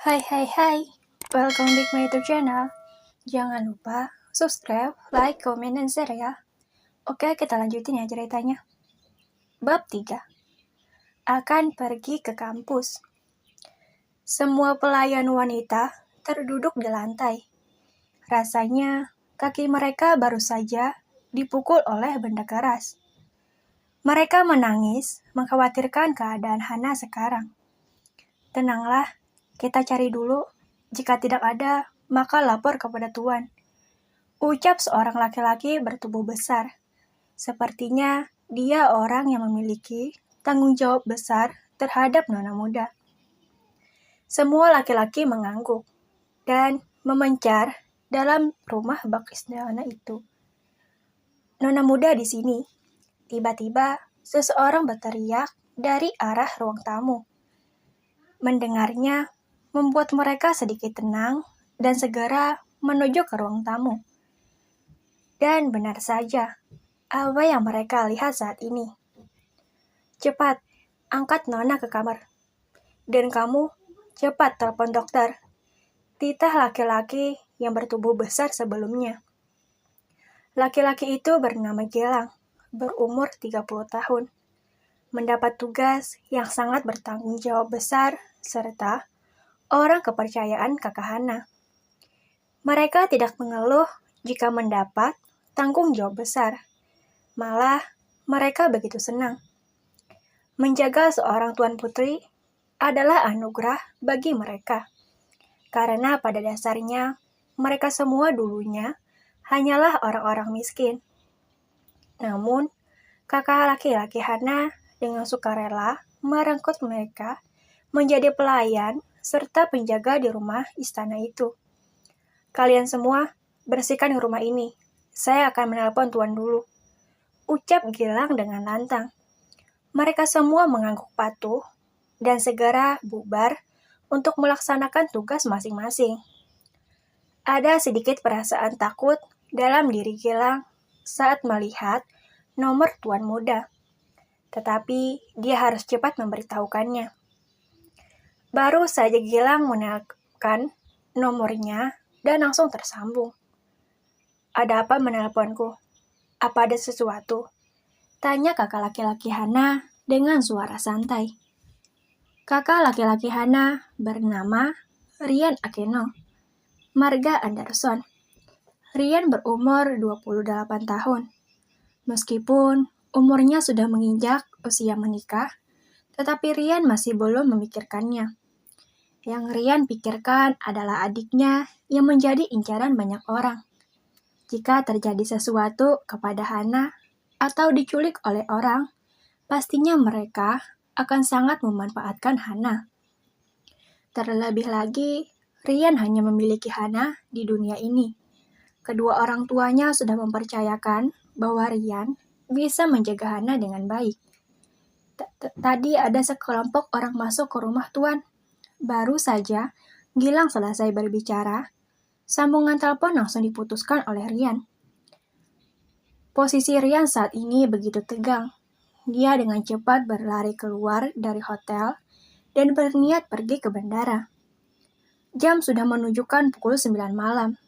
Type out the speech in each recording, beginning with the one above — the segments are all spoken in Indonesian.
Hai hai hai, welcome back my YouTube channel. Jangan lupa subscribe, like, comment, dan share ya. Oke, kita lanjutin ya ceritanya. Bab 3. Akan pergi ke kampus. Semua pelayan wanita terduduk di lantai. Rasanya kaki mereka baru saja dipukul oleh benda keras. Mereka menangis, mengkhawatirkan keadaan Hana sekarang. Tenanglah, kita cari dulu. Jika tidak ada, maka lapor kepada Tuan. Ucap seorang laki-laki bertubuh besar. Sepertinya dia orang yang memiliki tanggung jawab besar terhadap nona muda. Semua laki-laki mengangguk dan memencar dalam rumah bak istana itu. Nona muda di sini. Tiba-tiba seseorang berteriak dari arah ruang tamu. Mendengarnya membuat mereka sedikit tenang dan segera menuju ke ruang tamu. Dan benar saja, apa yang mereka lihat saat ini. Cepat, angkat Nona ke kamar. Dan kamu, cepat telepon dokter. Titah laki-laki yang bertubuh besar sebelumnya. Laki-laki itu bernama Gilang, berumur 30 tahun. Mendapat tugas yang sangat bertanggung jawab besar, serta orang kepercayaan kakak Hana. Mereka tidak mengeluh jika mendapat tanggung jawab besar. Malah, mereka begitu senang. Menjaga seorang tuan putri adalah anugerah bagi mereka. Karena pada dasarnya, mereka semua dulunya hanyalah orang-orang miskin. Namun, kakak laki-laki Hana dengan sukarela merengkut mereka menjadi pelayan serta penjaga di rumah istana itu. Kalian semua bersihkan rumah ini. Saya akan menelpon Tuan dulu. Ucap Gilang dengan lantang. Mereka semua mengangguk patuh dan segera bubar untuk melaksanakan tugas masing-masing. Ada sedikit perasaan takut dalam diri Gilang saat melihat nomor tuan muda. Tetapi dia harus cepat memberitahukannya. Baru saja Gilang menelpon nomornya dan langsung tersambung. Ada apa menelponku? Apa ada sesuatu? Tanya kakak laki-laki Hana dengan suara santai. Kakak laki-laki Hana bernama Rian Akeno, marga Anderson. Rian berumur 28 tahun. Meskipun umurnya sudah menginjak usia menikah, tetapi Rian masih belum memikirkannya. Yang Rian pikirkan adalah adiknya yang menjadi incaran banyak orang. Jika terjadi sesuatu kepada Hana atau diculik oleh orang, pastinya mereka akan sangat memanfaatkan Hana. Terlebih lagi, Rian hanya memiliki Hana di dunia ini. Kedua orang tuanya sudah mempercayakan bahwa Rian bisa menjaga Hana dengan baik. Tadi ada sekelompok orang masuk ke rumah Tuan. Baru saja Gilang selesai berbicara, sambungan telepon langsung diputuskan oleh Rian. Posisi Rian saat ini begitu tegang. Dia dengan cepat berlari keluar dari hotel dan berniat pergi ke bandara. Jam sudah menunjukkan pukul 9 malam.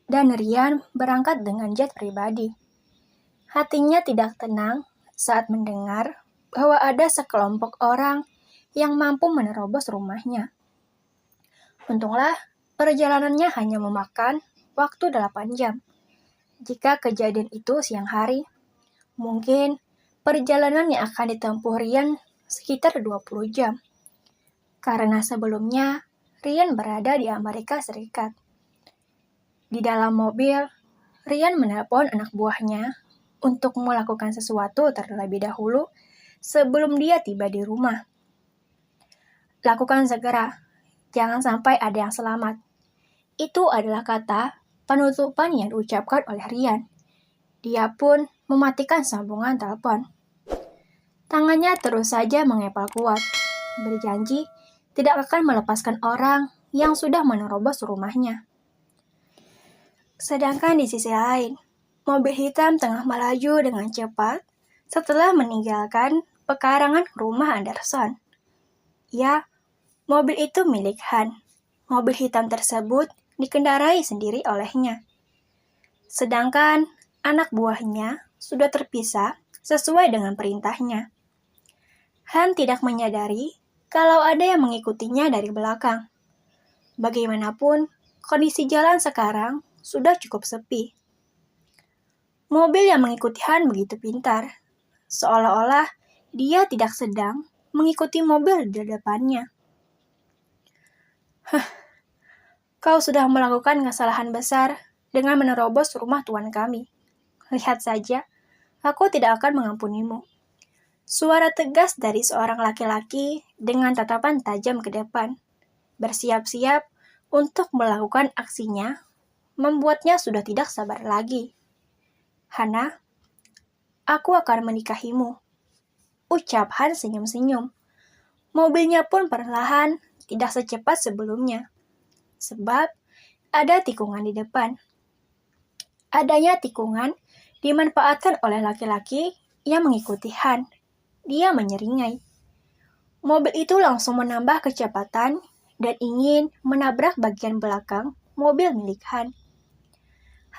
Dan Rian berangkat dengan jet pribadi. Hatinya tidak tenang saat mendengar bahwa ada sekelompok orang yang mampu menerobos rumahnya. Untunglah, perjalanannya hanya memakan waktu 8 jam. Jika kejadian itu siang hari, mungkin perjalanan yang akan ditempuh Rian sekitar 20 jam. Karena sebelumnya, Rian berada di Amerika Serikat. Di dalam mobil, Rian menelpon anak buahnya untuk melakukan sesuatu terlebih dahulu sebelum dia tiba di rumah. Lakukan segera, jangan sampai ada yang selamat. Itu adalah kata penutupan yang diucapkan oleh Rian. Dia pun mematikan sambungan telepon. Tangannya terus saja mengepal kuat, berjanji tidak akan melepaskan orang yang sudah menerobos rumahnya. Sedangkan di sisi lain, mobil hitam tengah melaju dengan cepat setelah meninggalkan pekarangan rumah Anderson. Ya, mobil itu milik Han, mobil hitam tersebut dikendarai sendiri olehnya. Sedangkan anak buahnya sudah terpisah sesuai dengan perintahnya. Han tidak menyadari kalau ada yang mengikutinya dari belakang. Bagaimanapun, kondisi jalan sekarang sudah cukup sepi. Mobil yang mengikuti Han begitu pintar, seolah-olah dia tidak sedang mengikuti mobil di depannya. Kau sudah melakukan kesalahan besar dengan menerobos rumah tuan kami. Lihat saja, aku tidak akan mengampunimu. Suara tegas dari seorang laki-laki dengan tatapan tajam ke depan, bersiap-siap untuk melakukan aksinya, membuatnya sudah tidak sabar lagi. Hana, aku akan menikahimu. Ucap Han senyum-senyum. Mobilnya pun perlahan, tidak secepat sebelumnya. Sebab ada tikungan di depan. Adanya tikungan dimanfaatkan oleh laki-laki yang mengikuti Han. Dia menyeringai. Mobil itu langsung menambah kecepatan dan ingin menabrak bagian belakang mobil milik Han.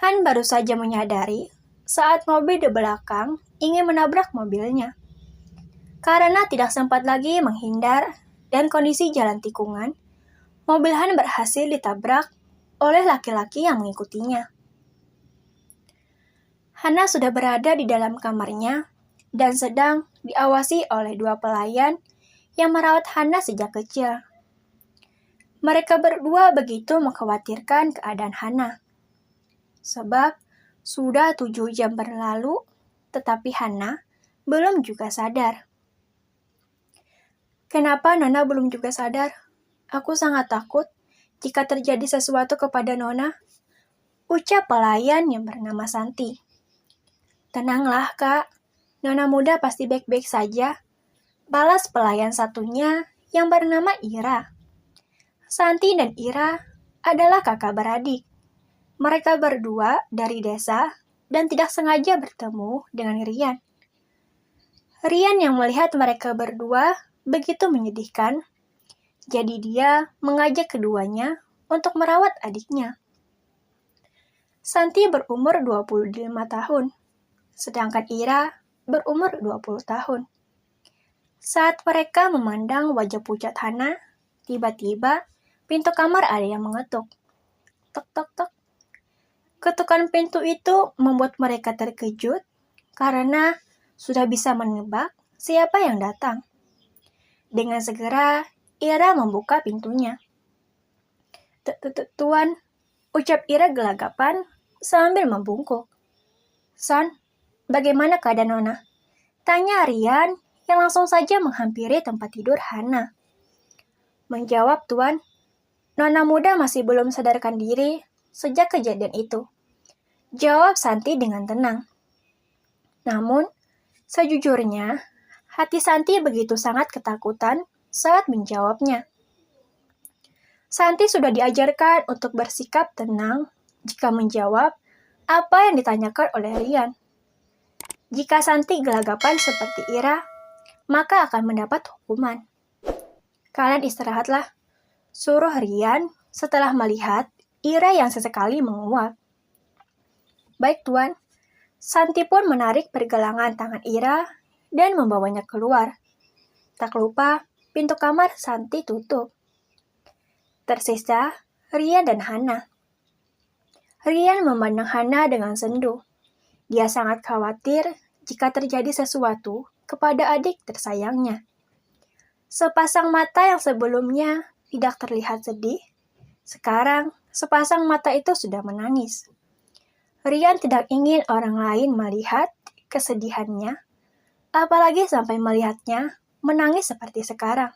Han baru saja menyadari saat mobil di belakang ingin menabrak mobilnya. Karena tidak sempat lagi menghindar dan kondisi jalan tikungan, mobil Han berhasil ditabrak oleh laki-laki yang mengikutinya. Hana sudah berada di dalam kamarnya dan sedang diawasi oleh 2 pelayan yang merawat Hana sejak kecil. Mereka berdua begitu mengkhawatirkan keadaan Hana. Sebab sudah 7 jam berlalu, tetapi Hana belum juga sadar. Kenapa Nona belum juga sadar? Aku sangat takut jika terjadi sesuatu kepada Nona, ucap pelayan yang bernama Santi. Tenanglah, Kak. Nona muda pasti baik-baik saja, balas pelayan satunya yang bernama Ira. Santi dan Ira adalah kakak beradik. Mereka berdua dari desa dan tidak sengaja bertemu dengan Rian. Rian yang melihat mereka berdua begitu menyedihkan, jadi dia mengajak keduanya untuk merawat adiknya. Santi berumur 25 tahun, sedangkan Ira berumur 20 tahun. Saat mereka memandang wajah pucat Hana, tiba-tiba pintu kamar ada yang mengetuk. Tok tok tok. Ketukan pintu itu membuat mereka terkejut karena sudah bisa menebak siapa yang datang. Dengan segera, Ira membuka pintunya. Tuan, ucap Ira gelagapan sambil membungkuk. San, bagaimana keadaan Nona? Tanya Rian yang langsung saja menghampiri tempat tidur Hana. Menjawab, Tuan, Nona muda masih belum sadarkan diri sejak kejadian itu. Jawab Santi dengan tenang. Namun, sejujurnya, hati Santi begitu sangat ketakutan saat menjawabnya. Santi sudah diajarkan untuk bersikap tenang jika menjawab apa yang ditanyakan oleh Rian. Jika Santi gelagapan seperti Ira, maka akan mendapat hukuman. Kalian istirahatlah, suruh Rian setelah melihat Ira yang sesekali menguap. Baik, Tuan. Santi pun menarik pergelangan tangan Ira dan membawanya keluar. Tak lupa, pintu kamar Santi tutup. Tersisa Rian dan Hana. Rian memandang Hana dengan sendu. Dia sangat khawatir jika terjadi sesuatu kepada adik tersayangnya. Sepasang mata yang sebelumnya tidak terlihat sedih, sekarang sepasang mata itu sudah menangis. Rian tidak ingin orang lain melihat kesedihannya, apalagi sampai melihatnya menangis seperti sekarang.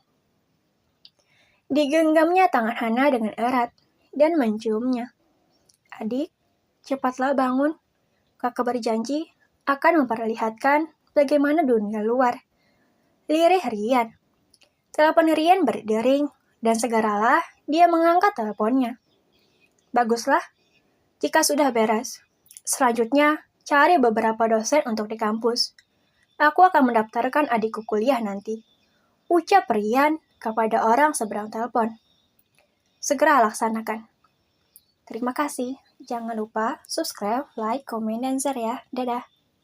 Digenggamnya tangan Hana dengan erat dan menciumnya. Adik, cepatlah bangun. Kakak berjanji akan memperlihatkan bagaimana dunia luar. Lirih Rian. Telepon Rian berdering dan segeralah dia mengangkat teleponnya. Baguslah, jika sudah beres. Selanjutnya, cari beberapa dosen untuk di kampus. Aku akan mendaftarkan adikku kuliah nanti. Ucap Rian kepada orang seberang telepon. segera laksanakan. Terima kasih. Jangan lupa subscribe, like, komen, dan share ya. Dadah.